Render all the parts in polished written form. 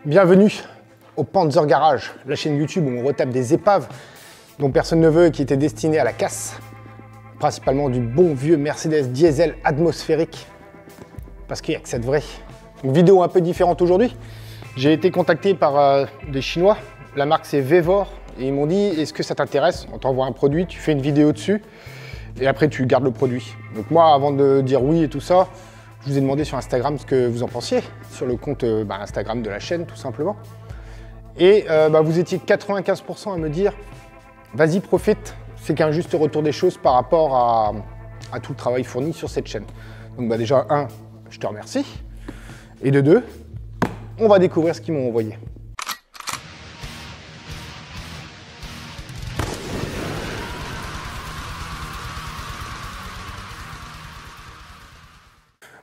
Bienvenue au Panzer Garage, la chaîne YouTube où on retape des épaves dont personne ne veut et qui étaient destinées à la casse. Principalement du bon vieux Mercedes diesel atmosphérique. Parce qu'il n'y a que ça de vrai. Une vidéo un peu différente aujourd'hui. J'ai été contacté par des Chinois. La marque c'est Vevor. Et ils m'ont dit, est-ce que ça t'intéresse? On t'envoie un produit, tu fais une vidéo dessus. Et après tu gardes le produit. Donc moi, avant de dire oui et tout ça, je vous ai demandé sur Instagram ce que vous en pensiez. Sur le compte Instagram de la chaîne, tout simplement. Et vous étiez 95% à me dire, vas-y, profite. C'est qu'un juste retour des choses par rapport à tout le travail fourni sur cette chaîne. Donc déjà, un, je te remercie. Et de deux, on va découvrir ce qu'ils m'ont envoyé.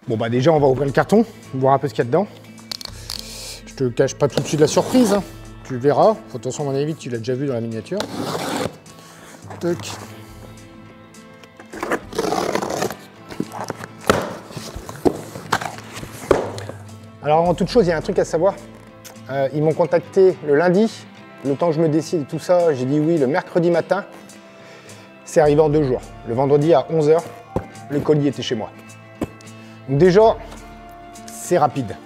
Bon déjà, on va ouvrir le carton, voir un peu ce qu'il y a dedans. Je te cache pas tout de suite la surprise, hein. Tu verras. De toute façon, à mon avis, tu l'as déjà vu dans la miniature. Tac. Alors avant toute chose, il y a un truc à savoir. Ils m'ont contacté le lundi, le temps que je me décide et tout ça, j'ai dit oui le mercredi matin. C'est arrivé en 2 jours. Le vendredi à 11 h, le colis était chez moi. Donc déjà, c'est rapide.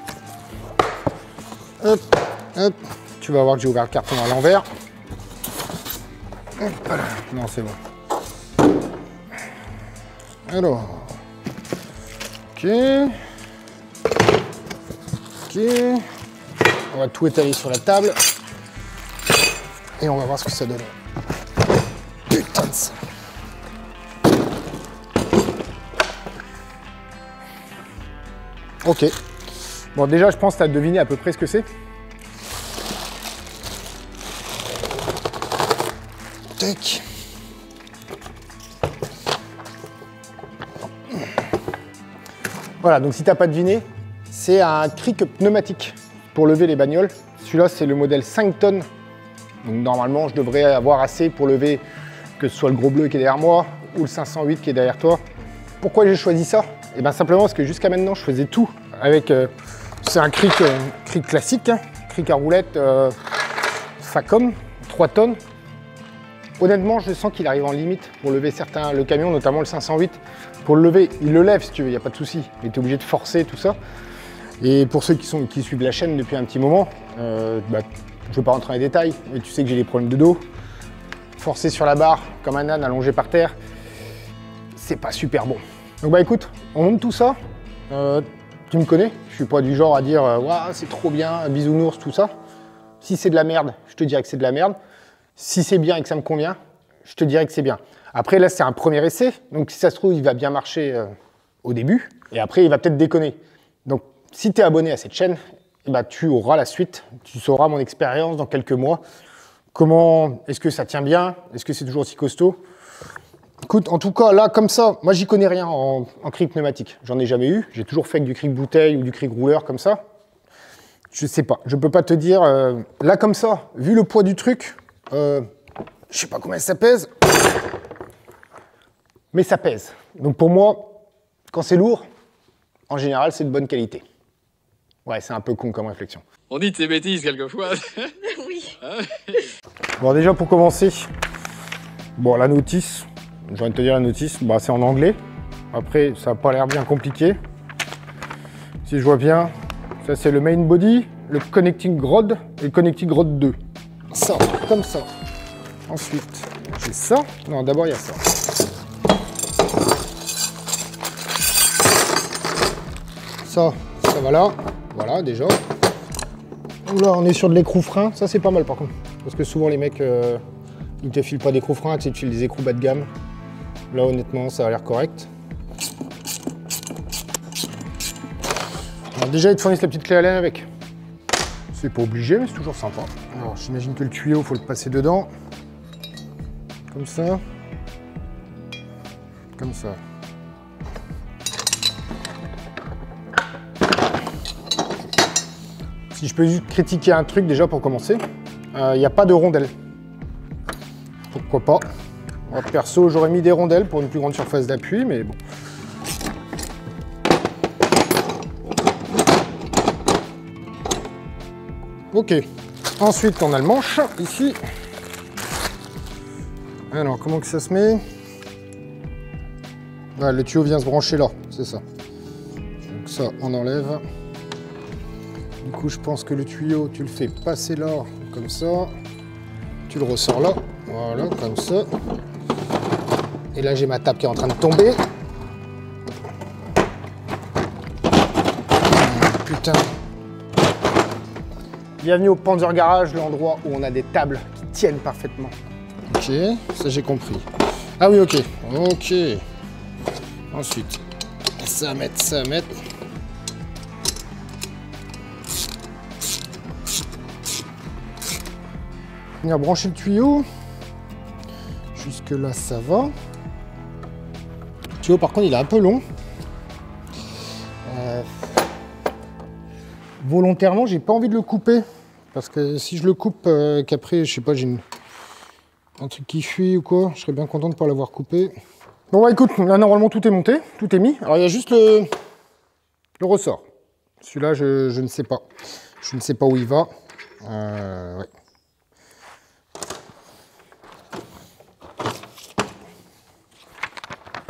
Hop, hop. Tu vas voir que j'ai ouvert le carton à l'envers. Voilà. Non, c'est bon. Alors. Ok. Ok. On va tout étaler sur la table. Et on va voir ce que ça donne. Putain de ça. Ok. Bon, déjà, je pense que tu as deviné à peu près ce que c'est. Tac. Voilà, donc si tu n'as pas deviné, c'est un cric pneumatique pour lever les bagnoles. Celui-là, c'est le modèle 5 tonnes. Donc normalement, je devrais avoir assez pour lever que ce soit le gros bleu qui est derrière moi ou le 508 qui est derrière toi. Pourquoi j'ai choisi ça? Et bien simplement parce que jusqu'à maintenant, je faisais tout avec... c'est un cric classique, hein, cric à roulette Facom, 3 tonnes. Honnêtement, je sens qu'il arrive en limite pour lever certains, le camion, notamment le 508. Pour le lever, il le lève si tu veux, il n'y a pas de souci. Mais tu es obligé de forcer tout ça. Et pour ceux qui suivent la chaîne depuis un petit moment, je ne veux pas rentrer dans les détails, mais tu sais que j'ai des problèmes de dos. Forcer sur la barre comme un âne allongé par terre, c'est pas super bon. Donc écoute, on monte tout ça. Tu me connais, je suis pas du genre à dire waouh, c'est trop bien, bisounours, tout ça. Si c'est de la merde, je te dirais que c'est de la merde. Si c'est bien et que ça me convient, je te dirais que c'est bien. Après là, c'est un premier essai, donc si ça se trouve, il va bien marcher au début, et après, il va peut-être déconner. Donc si tu es abonné à cette chaîne, tu auras la suite, tu sauras mon expérience dans quelques mois. Comment, est-ce que ça tient bien? Est-ce que c'est toujours aussi costaud? Écoute, en tout cas, là, comme ça, moi, j'y connais rien en cric pneumatique. J'en ai jamais eu. J'ai toujours fait avec du cric bouteille ou du cric rouleur comme ça. Je sais pas. Je peux pas te dire. Là, comme ça, vu le poids du truc, je sais pas combien ça pèse, mais ça pèse. Donc pour moi, quand c'est lourd, en général, c'est de bonne qualité. Ouais, c'est un peu con comme réflexion. On dit de ces bêtises quelquefois. Oui. Bon, déjà pour commencer, bon, la notice. J'ai envie de te dire la notice, c'est en anglais. Après, ça n'a pas l'air bien compliqué. Si je vois bien, ça c'est le main body, le connecting rod et le connecting rod 2. Ça, comme ça. Ensuite, j'ai ça. Non, d'abord il y a ça. Ça va là. Voilà, déjà. Là, on est sur de l'écrou frein. Ça, c'est pas mal par contre. Parce que souvent, les mecs, ils te filent pas d'écrou frein, tu sais, ils te filent des écrous bas de gamme. Là, honnêtement, ça a l'air correct. Alors, déjà, ils te fournissent la petite clé à laine avec. C'est pas obligé, mais c'est toujours sympa. Alors, j'imagine que le tuyau, il faut le passer dedans. Comme ça. Comme ça. Si je peux juste critiquer un truc déjà pour commencer, il n'y a pas de rondelle. Pourquoi pas? Moi, perso, j'aurais mis des rondelles pour une plus grande surface d'appui, mais bon. Ok. Ensuite, on a le manche, ici. Alors, comment que ça se met? Ah, le tuyau vient se brancher là, c'est ça. Donc ça, on enlève. Du coup, je pense que le tuyau, tu le fais passer là, comme ça. Tu le ressors là, voilà, comme ça. Et là, j'ai ma table qui est en train de tomber. Putain. Bienvenue au Panzer Garage, l'endroit où on a des tables qui tiennent parfaitement. Ok, ça j'ai compris. Ah oui, ok. Ok. Ensuite, ça à mettre, ça à mettre. Venir brancher le tuyau. Jusque là, ça va. Le tuyau, par contre, il est un peu long. Volontairement, j'ai pas envie de le couper. Parce que si je le coupe, qu'après, je sais pas, j'ai un truc qui fuit ou quoi, je serais bien content de pas l'avoir coupé. Bon, bah écoute, là, normalement, tout est monté, tout est mis. Alors, il y a juste le ressort. Celui-là, je ne sais pas. Je ne sais pas où il va. Ouais.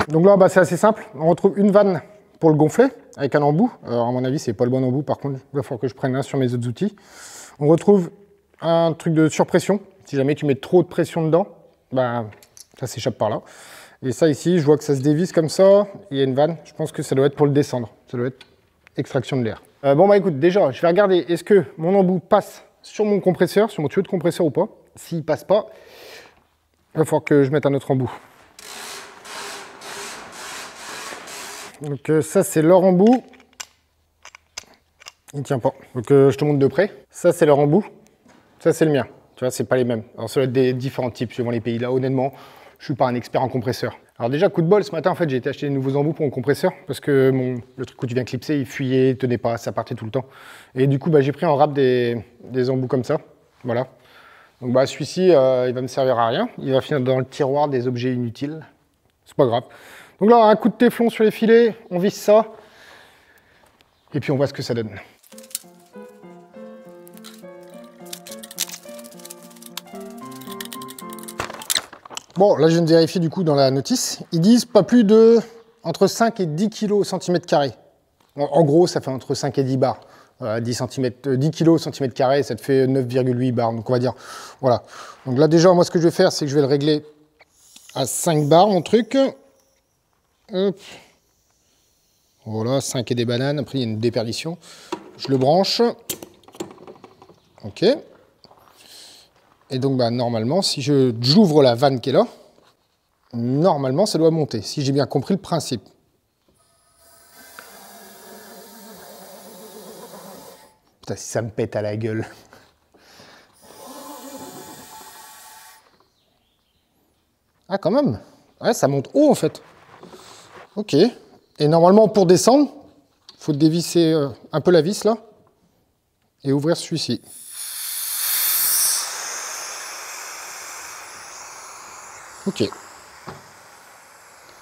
Donc là, bah, c'est assez simple. On retrouve une vanne pour le gonfler avec un embout. Alors, à mon avis, c'est pas le bon embout. Par contre, il va falloir que je prenne un sur mes autres outils. On retrouve un truc de surpression. Si jamais tu mets trop de pression dedans, bah, ça s'échappe par là. Et ça ici, je vois que ça se dévisse comme ça. Il y a une vanne. Je pense que ça doit être pour le descendre. Ça doit être extraction de l'air. Bon, bah écoute, déjà, je vais regarder est-ce que mon embout passe sur mon compresseur, sur mon tuyau de compresseur ou pas. S'il passe pas, il va falloir que je mette un autre embout. Donc ça, c'est leur embout. Il ne tient pas. Donc je te montre de près. Ça, c'est leur embout. Ça, c'est le mien. Tu vois, c'est pas les mêmes. Alors, ça doit être des différents types suivant les pays. Là, honnêtement, je suis pas un expert en compresseur. Alors déjà, coup de bol, ce matin, en fait, j'ai été acheter des nouveaux embouts pour mon compresseur parce que le truc où tu viens clipser, il fuyait, il tenait pas, ça partait tout le temps. Et du coup, bah, j'ai pris en rap des embouts comme ça. Voilà. Donc bah, celui-ci, il va me servir à rien. Il va finir dans le tiroir des objets inutiles. C'est pas grave. Donc là, un coup de téflon sur les filets, on visse ça. Et puis on voit ce que ça donne. Bon, là je viens de vérifier du coup dans la notice. Ils disent pas plus de entre 5 et 10 kg au centimètre carré. En gros, ça fait entre 5 et 10 bars. 10 kg au centimètre carré, ça te fait 9,8 bars. Donc on va dire, voilà. Donc là déjà, moi ce que je vais faire, c'est que je vais le régler à 5 bars, mon truc. Hop. Voilà, 5 et des bananes. Après, il y a une déperdition. Je le branche. Ok. Et donc, bah, normalement, si j'ouvre la vanne qui est là, normalement, ça doit monter, si j'ai bien compris le principe. Putain, si ça me pète à la gueule. Ah, quand même. Ouais, ça monte haut, en fait. Ok. Et normalement, pour descendre, il faut dévisser un peu la vis, là, et ouvrir celui-ci. Ok.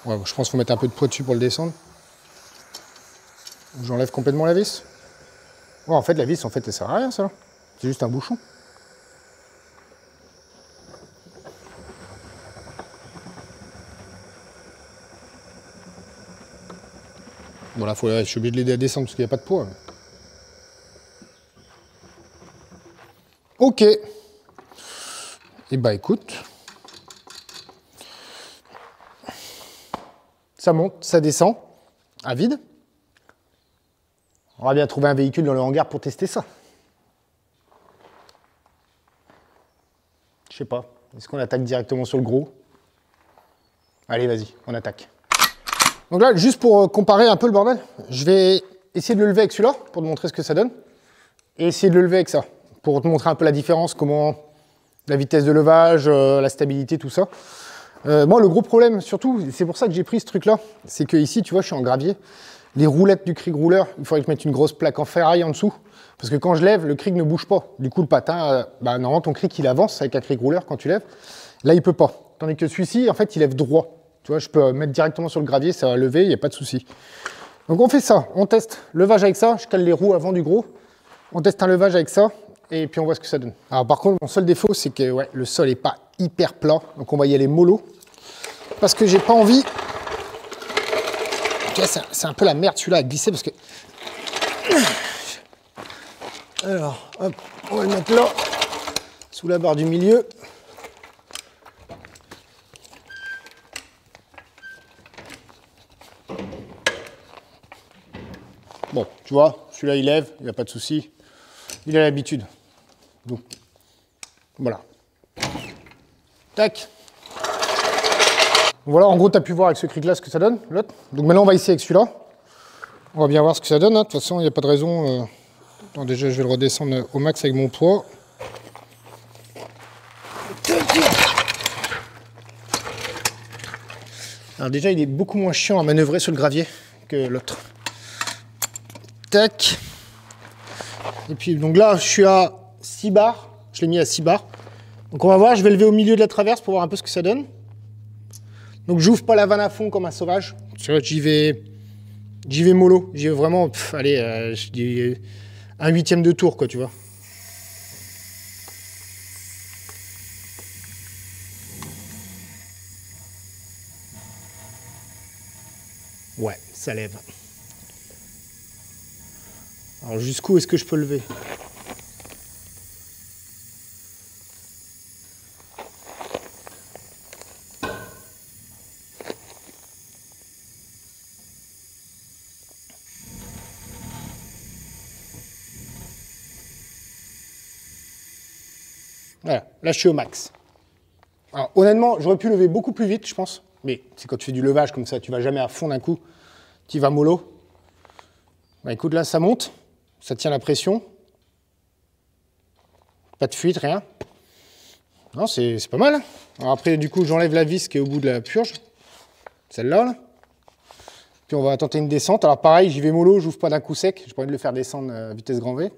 Ouais, je pense qu'il faut mettre un peu de poids dessus pour le descendre. J'enlève complètement la vis. Ouais, en fait, la vis, en fait, elle sert à rien, ça. C'est juste un bouchon. Bon, là, je suis obligé de l'aider à descendre parce qu'il n'y a pas de poids. Ok. Et bah, écoute. Ça monte, ça descend, à vide. On va bien trouver un véhicule dans le hangar pour tester ça. Je sais pas. Est-ce qu'on attaque directement sur le gros? Allez, vas-y, on attaque. Donc là, juste pour comparer un peu le bordel, je vais essayer de le lever avec celui-là pour te montrer ce que ça donne. Et essayer de le lever avec ça, pour te montrer un peu la différence, comment la vitesse de levage, la stabilité, tout ça. Moi, le gros problème, surtout, c'est pour ça que j'ai pris ce truc-là, c'est que ici, tu vois, je suis en gravier. Les roulettes du Krieg rouleur, il faudrait que je mette une grosse plaque en ferraille en dessous, parce que quand je lève, le Krieg ne bouge pas. Du coup, le patin, normalement, ton Krieg, il avance avec un Krieg rouleur quand tu lèves. Là, il peut pas. Tandis que celui-ci, en fait, il lève droit. Tu vois, je peux mettre directement sur le gravier, ça va lever, il n'y a pas de souci. Donc, on fait ça. On teste levage avec ça. Je cale les roues avant du gros. On teste un levage avec ça. et puis on voit ce que ça donne. Alors par contre, mon seul défaut, c'est que ouais, le sol n'est pas hyper plat, donc on va y aller mollo. Parce que j'ai pas envie... C'est un peu la merde celui-là à glisser parce que... Alors, hop, on va le mettre là, sous la barre du milieu. Bon, tu vois, celui-là il lève, il n'y a pas de souci. Il a l'habitude. Donc, voilà. Tac. Voilà, en gros, tu as pu voir avec ce cric-là ce que ça donne, l'autre. Donc maintenant, on va essayer avec celui-là. On va bien voir ce que ça donne. Hein. De toute façon, il n'y a pas de raison. Attends, déjà, je vais le redescendre au max avec mon poids. Alors déjà, il est beaucoup moins chiant à manœuvrer sur le gravier que l'autre. Tac. Et puis, donc là, je suis à 6 bars. Je l'ai mis à 6 bars. Donc on va voir, je vais lever au milieu de la traverse pour voir un peu ce que ça donne. Donc j'ouvre pas la vanne à fond comme un sauvage. J'y vais mollo. J'y vais vraiment, allez, je dis un huitième de tour, quoi, tu vois. Ouais, ça lève. Alors jusqu'où est-ce que je peux lever? Voilà, là je suis au max. Alors honnêtement, j'aurais pu lever beaucoup plus vite, je pense. Mais c'est quand tu fais du levage comme ça, tu vas jamais à fond d'un coup. Tu vas mollo. Bah écoute, là ça monte, ça tient la pression. Pas de fuite, rien. Non, c'est pas mal. Hein. Alors après, du coup, j'enlève la vis qui est au bout de la purge. Celle-là, là. Puis on va tenter une descente. Alors pareil, j'y vais mollo, j'ouvre pas d'un coup sec. J'ai pas envie de le faire descendre à vitesse grand V.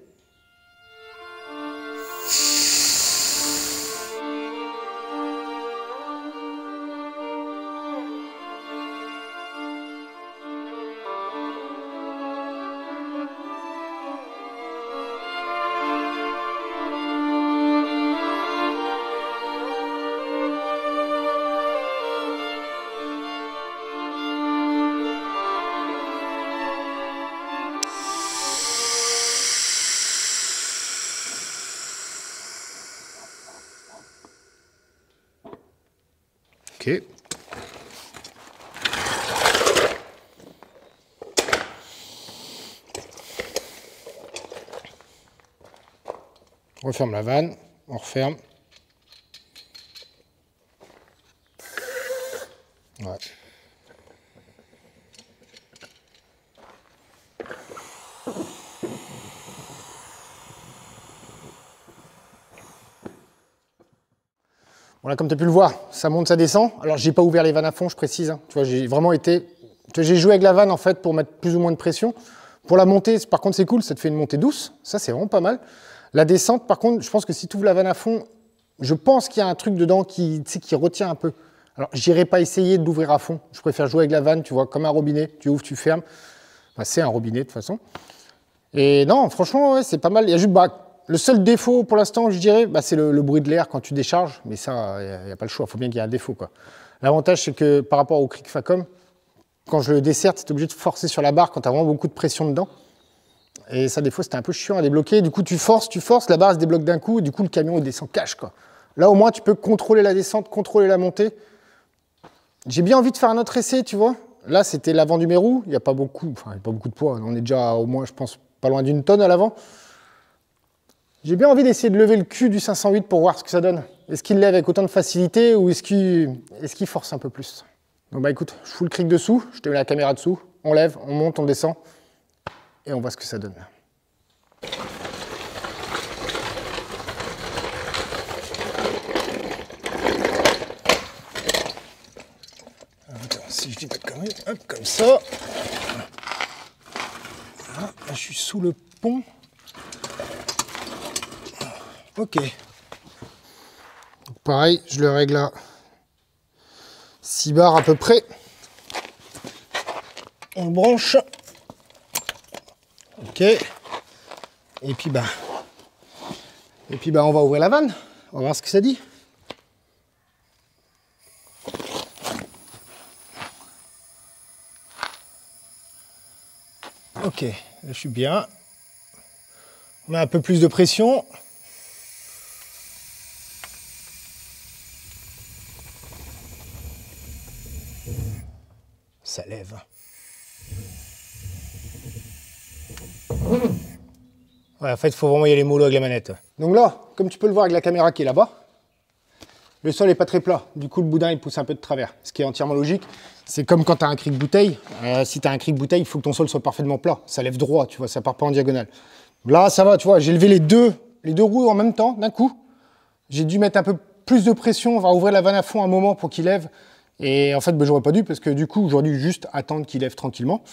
Ok. On referme la vanne, on referme. Ouais. Voilà, comme tu as pu le voir, ça monte, ça descend. Alors, j'ai pas ouvert les vannes à fond, je précise. Hein. Tu vois, j'ai vraiment été... J'ai joué avec la vanne, en fait, pour mettre plus ou moins de pression. Pour la montée, par contre, c'est cool, ça te fait une montée douce. Ça, c'est vraiment pas mal. La descente, par contre, je pense que si tu ouvres la vanne à fond, je pense qu'il y a un truc dedans qui retient un peu. Alors, j'irai pas essayer de l'ouvrir à fond. Je préfère jouer avec la vanne, tu vois, comme un robinet. Tu ouvres, tu fermes. Enfin, c'est un robinet, de toute façon. Et non, franchement, ouais, c'est pas mal. Il y a juste... le seul défaut pour l'instant, je dirais, c'est le bruit de l'air quand tu décharges. Mais ça, il n'y a pas le choix. Il faut bien qu'il y ait un défaut, quoi. L'avantage, c'est que par rapport au Cric Facom, quand je le desserte, tu es obligé de forcer sur la barre quand tu as vraiment beaucoup de pression dedans. Et ça, des fois, c'était un peu chiant à débloquer. Du coup, tu forces, la barre se débloque d'un coup. Et du coup, le camion, il descend cash, quoi. Là, au moins, tu peux contrôler la descente, contrôler la montée. J'ai bien envie de faire un autre essai, tu vois. Là, c'était l'avant du Mérou. Il n'y a pas beaucoup, de poids. On est déjà au moins, je pense, pas loin d'une tonne à l'avant. J'ai bien envie d'essayer de lever le cul du 508 pour voir ce que ça donne. Est-ce qu'il lève avec autant de facilité ou est-ce qu'il force un peu plus? Donc écoute, je fous le cric dessous, je te mets la caméra dessous, on lève, on monte, on descend et on voit ce que ça donne. Attends, si je dis pas de conneries, hop, comme ça. Voilà, là, je suis sous le pont. Ok. Donc, pareil, je le règle à 6 bars à peu près. On le branche. Ok. Et puis Et puis bah, on va ouvrir la vanne, on va voir ce que ça dit. Ok, là je suis bien. On met un peu plus de pression. Ça lève. Ouais, en fait, il faut vraiment y aller mollo avec la manette. Donc là, comme tu peux le voir avec la caméra qui est là-bas, le sol n'est pas très plat. Du coup, le boudin, il pousse un peu de travers. Ce qui est entièrement logique. C'est comme quand tu as un cric bouteille. Si tu as un cric bouteille, il faut que ton sol soit parfaitement plat. Ça lève droit, tu vois, ça part pas en diagonale. Là, ça va, tu vois, j'ai levé les deux roues en même temps, d'un coup. J'ai dû mettre un peu plus de pression. On va ouvrir la vanne à fond un moment pour qu'il lève. Et en fait, ben, j'aurais pas dû parce que du coup, j'aurais dû juste attendre qu'il lève tranquillement.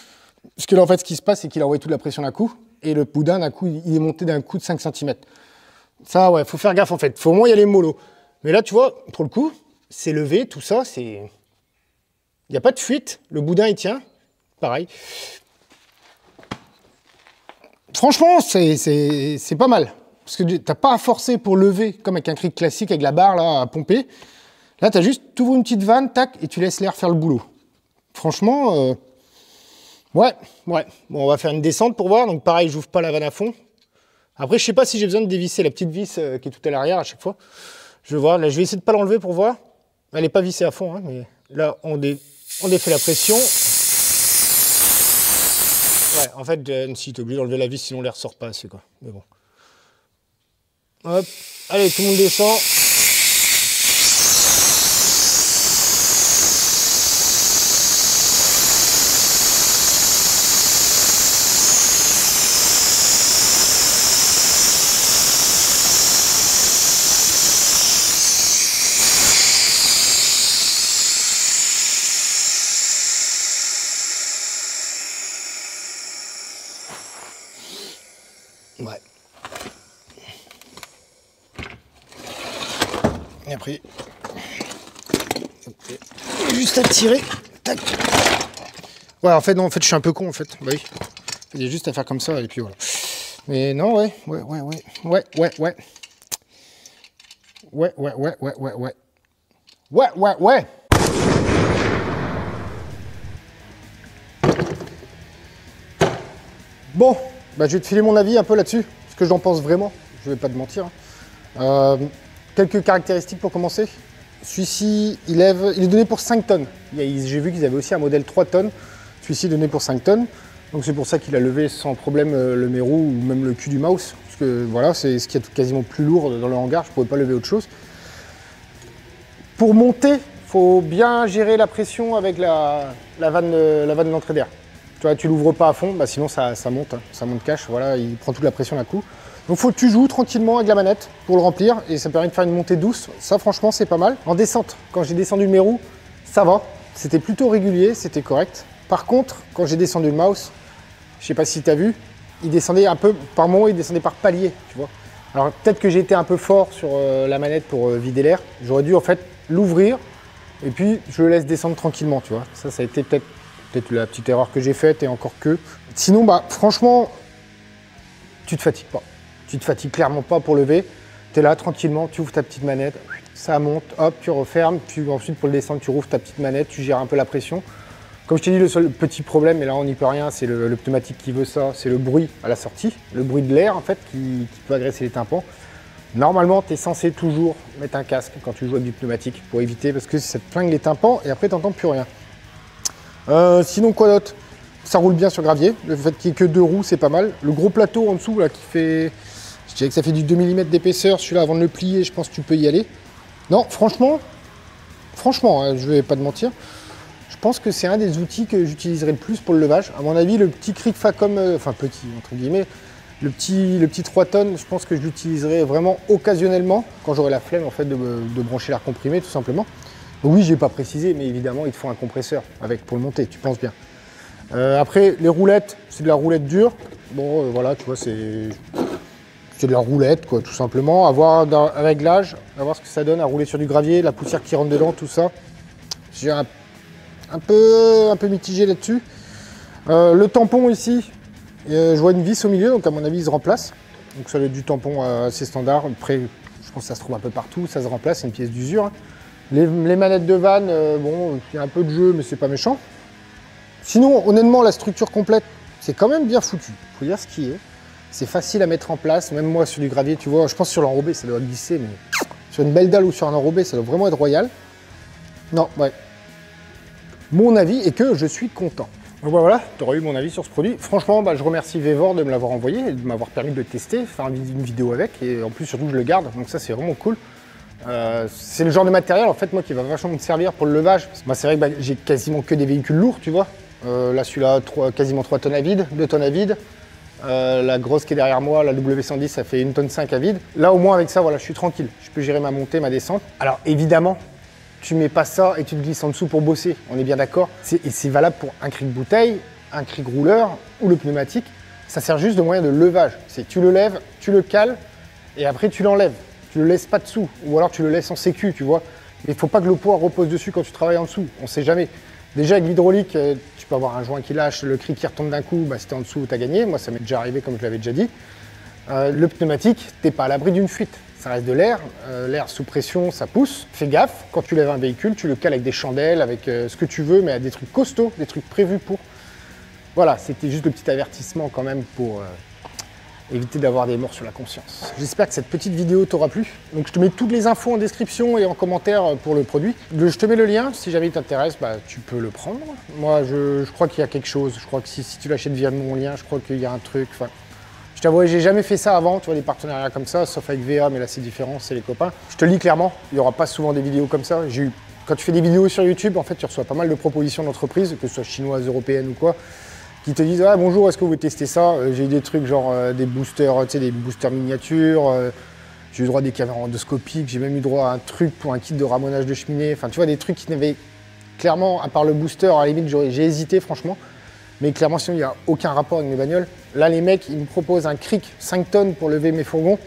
Parce que là, en fait, ce qui se passe, c'est qu'il a envoyé toute la pression d'un coup. Et le boudin, d'un coup, il est monté d'un coup de 5 cm. Ça, ouais, faut faire gaffe en fait. Faut au moins y aller mollo. Mais là, tu vois, pour le coup, c'est levé, tout ça, c'est... Il n'y a pas de fuite. Le boudin, il tient. Pareil. Franchement, c'est pas mal. Parce que tu n'as pas à forcer pour lever, comme avec un cric classique, avec la barre là, à pomper. Là, tu as juste, tu ouvres une petite vanne, tac, et tu laisses l'air faire le boulot. Franchement, ouais. Bon, on va faire une descente pour voir. Donc pareil, j'ouvre pas la vanne à fond. Après, je sais pas si j'ai besoin de dévisser la petite vis qui est tout à l'arrière à chaque fois. Je vais voir. Là, je vais essayer de pas l'enlever pour voir. Elle n'est pas vissée à fond, hein, mais là, on défait la pression. Ouais, en fait, si tu es obligé d'enlever la vis, sinon l'air sort pas assez, quoi. Mais bon. Hop. Allez, tout le monde descend. Ouais. Et après, juste à tirer. Tac. Ouais, en fait, non, en fait, je suis un peu con, en fait. Bah oui. Il y a juste à faire comme ça, et puis voilà. Mais non, ouais. Ouais. Bon, bah, je vais te filer mon avis un peu là-dessus, ce que j'en pense vraiment, je vais pas te mentir. Quelques caractéristiques pour commencer. Celui-ci, il est donné pour 5 tonnes. J'ai vu qu'ils avaient aussi un modèle 3 tonnes. Celui-ci est donné pour 5 tonnes. Donc c'est pour ça qu'il a levé sans problème le mérou ou même le cul du mouse. Parce que voilà, c'est ce qu'il y a de quasiment plus lourd dans le hangar, je ne pouvais pas lever autre chose. Pour monter, il faut bien gérer la pression avec la vanne d'entrée d'air. Tu vois, tu l'ouvres pas à fond, bah sinon ça monte, hein, ça monte cash, voilà, il prend toute la pression d'un coup. Donc il faut que tu joues tranquillement avec la manette pour le remplir et ça permet de faire une montée douce. Ça franchement c'est pas mal. En descente, quand j'ai descendu le mérou, ça va. C'était plutôt régulier, c'était correct. Par contre, quand j'ai descendu le mouse, je sais pas si tu as vu, il descendait un peu par moment, il descendait par palier, tu vois. Alors peut-être que j'ai été un peu fort sur la manette pour vider l'air. J'aurais dû en fait l'ouvrir et puis je le laisse descendre tranquillement, tu vois. Ça a été peut-être la petite erreur que j'ai faite et encore que. Sinon, bah franchement, tu te fatigues pas. Tu te fatigues clairement pas pour lever. Tu es là tranquillement, tu ouvres ta petite manette, ça monte, hop, tu refermes, puis ensuite pour le descendre, tu rouvres ta petite manette, tu gères un peu la pression. Comme je t'ai dit, le seul petit problème, et là on n'y peut rien, c'est le pneumatique qui veut ça, c'est le bruit à la sortie, le bruit de l'air en fait qui peut agresser les tympans. Normalement, tu es censé toujours mettre un casque quand tu joues avec du pneumatique pour éviter, parce que ça te flingue les tympans et après tu n'entends plus rien. Sinon quoi d'autre? Ça roule bien sur gravier, le fait qu'il n'y ait que 2 roues c'est pas mal. Le gros plateau en dessous là qui fait, je dirais que ça fait du 2 mm d'épaisseur, celui-là avant de le plier je pense que tu peux y aller. Non franchement hein, je vais pas te mentir, je pense que c'est un des outils que j'utiliserai le plus pour le levage. À mon avis le petit Cric Facom, enfin petit entre guillemets, le petit 3 tonnes, je pense que je l'utiliserai vraiment occasionnellement quand j'aurai la flemme en fait de brancher l'air comprimé tout simplement. Donc oui, j'ai pas précisé, mais évidemment, il te faut un compresseur avec pour le monter, tu penses bien. Après, les roulettes, c'est de la roulette dure. Bon, voilà, tu vois, c'est de la roulette, quoi, tout simplement. À voir avec l'âge, à voir ce que ça donne à rouler sur du gravier, la poussière qui rentre dedans, tout ça. J'ai un peu mitigé là-dessus. Le tampon ici, je vois une vis au milieu, donc à mon avis, il se remplace. Donc ça doit être du tampon assez standard. Après, je pense que ça se trouve un peu partout, ça se remplace, c'est une pièce d'usure. Les manettes de van, bon, il y a un peu de jeu, mais c'est pas méchant. Sinon, honnêtement, la structure complète, c'est quand même bien foutu. Faut dire ce qui est. C'est facile à mettre en place, même moi sur du gravier, tu vois, je pense que sur l'enrobé, ça doit glisser, mais sur une belle dalle ou sur un enrobé, ça doit vraiment être royal. Non, ouais. Mon avis est que je suis content. Donc voilà, tu auras eu mon avis sur ce produit. Franchement, je remercie Vevor de me l'avoir envoyé et de m'avoir permis de le tester, faire une vidéo avec, et en plus surtout je le garde, donc ça c'est vraiment cool. C'est le genre de matériel en fait moi qui va vachement me servir pour le levage. Moi c'est vrai que j'ai quasiment que des véhicules lourds, tu vois. Là celui-là, quasiment 3 tonnes à vide, 2 tonnes à vide. La grosse qui est derrière moi, la W110, ça fait 1,5 tonne à vide. Là au moins avec ça, voilà, je suis tranquille. Je peux gérer ma montée, ma descente. Alors évidemment, tu mets pas ça et tu te glisses en dessous pour bosser, on est bien d'accord. Et c'est valable pour un cric bouteille, un cric rouleur ou le pneumatique. Ça sert juste de moyen de levage. C'est tu le lèves, tu le cales et après tu l'enlèves. Tu le laisses pas dessous ou alors tu le laisses en sécu, tu vois. Mais il faut pas que le poids repose dessus quand tu travailles en dessous, on sait jamais. Déjà avec l'hydraulique, tu peux avoir un joint qui lâche, le cric qui retombe d'un coup, si t'es en dessous, t'as gagné. Moi ça m'est déjà arrivé comme je l'avais déjà dit. Le pneumatique, t'es pas à l'abri d'une fuite. Ça reste de l'air, l'air sous pression, ça pousse. Fais gaffe, quand tu lèves un véhicule, tu le cales avec des chandelles, avec ce que tu veux, mais à des trucs costauds, des trucs prévus pour. Voilà, c'était juste le petit avertissement quand même pour éviter d'avoir des morts sur la conscience. J'espère que cette petite vidéo t'aura plu. Donc je te mets toutes les infos en description et en commentaire pour le produit. Je te mets le lien, si jamais il t'intéresse, tu peux le prendre. Moi, je crois qu'il y a quelque chose. Je crois que si tu l'achètes via mon lien, je crois qu'il y a un truc. Je t'avoue, j'ai jamais fait ça avant, tu vois, des partenariats comme ça, sauf avec VA, mais là c'est différent, c'est les copains. Je te le dis clairement, il n'y aura pas souvent des vidéos comme ça. Quand tu fais des vidéos sur YouTube, en fait, tu reçois pas mal de propositions d'entreprises, que ce soit chinoises, européennes ou quoi, qui te disent « Ah bonjour, est-ce que vous voulez tester ça ?» J'ai eu des trucs genre des boosters, tu sais, des boosters miniatures, j'ai eu droit à des caméras endoscopiques, j'ai même eu droit à un truc pour un kit de ramonage de cheminée, enfin tu vois, des trucs qui n'avaient clairement, à part le booster, à la limite, j'ai hésité franchement. Mais clairement, sinon, il n'y a aucun rapport avec mes bagnoles. Là, les mecs, ils me proposent un cric 5 tonnes pour lever mes fourgons.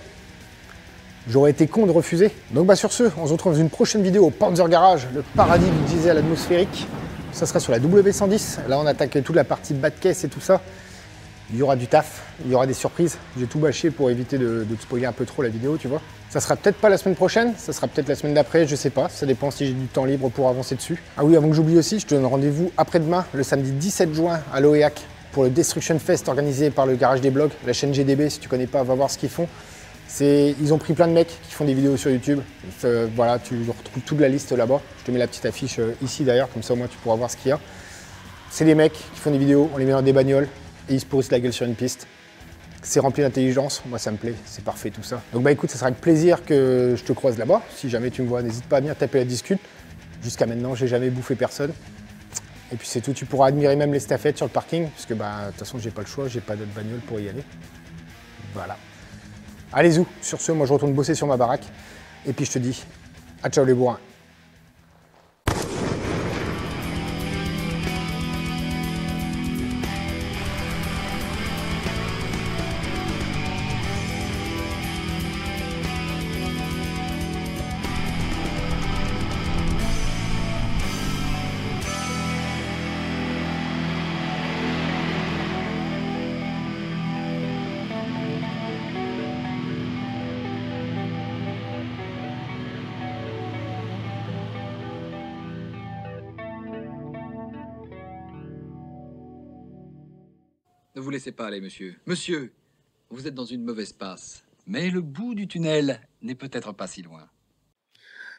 J'aurais été con de refuser. Donc sur ce, on se retrouve dans une prochaine vidéo au Panzer Garage, le paradis du diesel atmosphérique. Ça sera sur la W110. Là, on attaque toute la partie bas de caisse et tout ça. Il y aura du taf, il y aura des surprises. J'ai tout bâché pour éviter de te spoiler un peu trop la vidéo, tu vois. Ça sera peut-être pas la semaine prochaine, ça sera peut-être la semaine d'après, je sais pas. Ça dépend si j'ai du temps libre pour avancer dessus. Ah oui, avant que j'oublie aussi, je te donne rendez-vous après-demain, le samedi 17 juin à l'OEAC, pour le Destruction Fest organisé par le Garage des Blogs, la chaîne GDB. Si tu connais pas, va voir ce qu'ils font. Ils ont pris plein de mecs qui font des vidéos sur YouTube. Voilà, tu retrouves toute la liste là-bas. Je te mets la petite affiche ici d'ailleurs, comme ça au moins tu pourras voir ce qu'il y a. C'est des mecs qui font des vidéos, on les met dans des bagnoles et ils se pourrissent la gueule sur une piste. C'est rempli d'intelligence, moi ça me plaît, c'est parfait tout ça. Donc écoute, ça sera avec plaisir que je te croise là-bas. Si jamais tu me vois, n'hésite pas à venir taper la discute. Jusqu'à maintenant, j'ai jamais bouffé personne. Et puis c'est tout, tu pourras admirer même les staffettes sur le parking, parce que de toute façon j'ai pas le choix, j'ai pas d'autre bagnole pour y aller. Voilà. Allez zou, sur ce, moi je retourne bosser sur ma baraque. Et puis je te dis, à ciao les bourrins. Ne vous laissez pas aller, monsieur. Monsieur, vous êtes dans une mauvaise passe. Mais le bout du tunnel n'est peut-être pas si loin.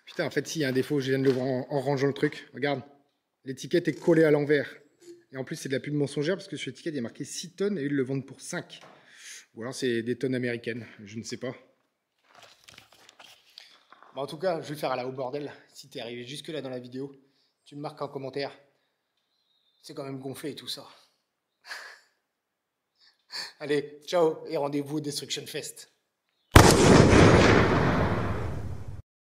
Putain, en fait, s'il y a un défaut, je viens de le voir en rangeant le truc. Regarde, l'étiquette est collée à l'envers. Et en plus, c'est de la pub mensongère parce que sur l'étiquette, il y a marqué 6 tonnes et ils le vendent pour 5. Ou alors, c'est des tonnes américaines, je ne sais pas. Bon, en tout cas, je vais le faire à la haut bordel. Si t'es arrivé jusque-là dans la vidéo, tu me marques en commentaire. C'est quand même gonflé tout ça. Allez, ciao et rendez-vous au Destruction Fest.